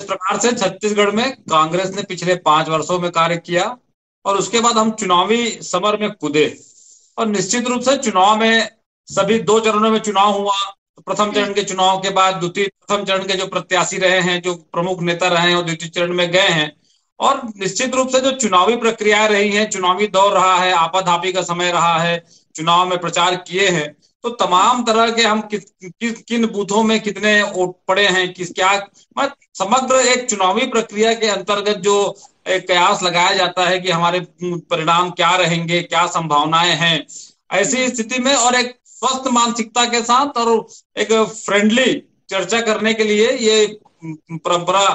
प्रकार से छत्तीसगढ़ में कांग्रेस ने पिछले 5 वर्षों में कार्य किया और उसके बाद हम चुनावी समर में कूदे। और निश्चित रूप से चुनाव में सभी 2 चरणों में चुनाव हुआ। तो प्रथम चरण के चुनाव के बाद प्रथम चरण के जो प्रत्याशी रहे हैं, जो प्रमुख नेता रहे हैं, वो द्वितीय चरण में गए हैं। और निश्चित रूप से जो चुनावी प्रक्रिया रही है, चुनावी दौर रहा है, आपाधापी का समय रहा है, चुनाव में प्रचार किए हैं, तो तमाम तरह के हम किन बूथों में कितने वोट पड़े हैं, किस क्या समग्र एक चुनावी प्रक्रिया के अंतर्गत जो एक कयास लगाया जाता है कि हमारे परिणाम क्या रहेंगे, क्या संभावनाएं हैं। ऐसी स्थिति में और एक स्वस्थ मानसिकता के साथ और एक फ्रेंडली चर्चा करने के लिए ये परंपरा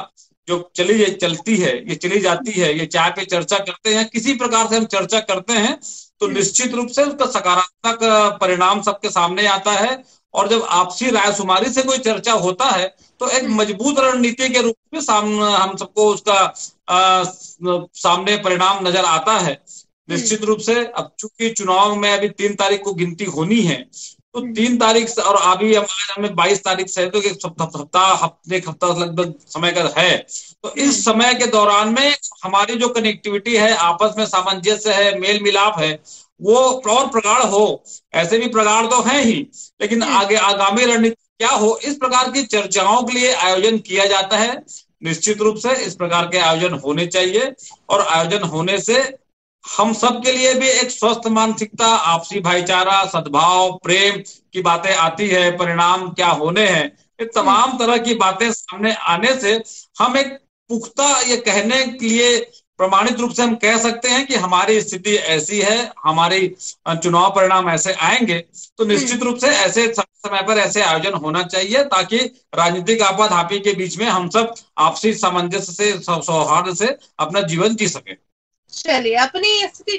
जो चलती है, ये चली जाती है। ये चाय पे चर्चा करते हैं, किसी प्रकार से हम चर्चा करते हैं तो निश्चित रूप से उसका सकारात्मक परिणाम सबके सामने आता है। और जब आपसी रायशुमारी से कोई चर्चा होता है तो एक मजबूत रणनीति के रूप में हम सबको उसका सामने परिणाम नजर आता है। निश्चित रूप से अब चूंकि चुनाव में अभी 3 तारीख को गिनती होनी है, तो 3 तारीख से और अभी हमें 22 तारीख से है, तो एक हफ्ता लगभग समय का है। तो इस समय के दौरान में हमारी जो कनेक्टिविटी है, आपस में सामंजस्य है, मेल मिलाप है, वो और प्रगाढ़ हो। ऐसे भी प्रगाढ़ तो है ही, लेकिन आगे आगामी रणनीति क्या हो, इस प्रकार की चर्चाओं के लिए आयोजन किया जाता है। निश्चित रूप से इस प्रकार के आयोजन होने चाहिए और आयोजन होने से हम सब के लिए भी एक स्वस्थ मानसिकता, आपसी भाईचारा, सद्भाव, प्रेम की बातें आती है। परिणाम क्या होने हैं, ये तमाम तरह की बातें सामने आने से हम एक पुख्ता ये कहने के लिए प्रमाणित रूप से हम कह सकते हैं कि हमारी स्थिति ऐसी है, हमारी चुनाव परिणाम ऐसे आएंगे। तो निश्चित रूप से ऐसे समय पर ऐसे आयोजन होना चाहिए ताकि राजनीतिक आपाधापी के बीच में हम सब आपसी सामंजस्य से, सौहार्द से अपना जीवन जी सके। चलिए, अपनी स्थिति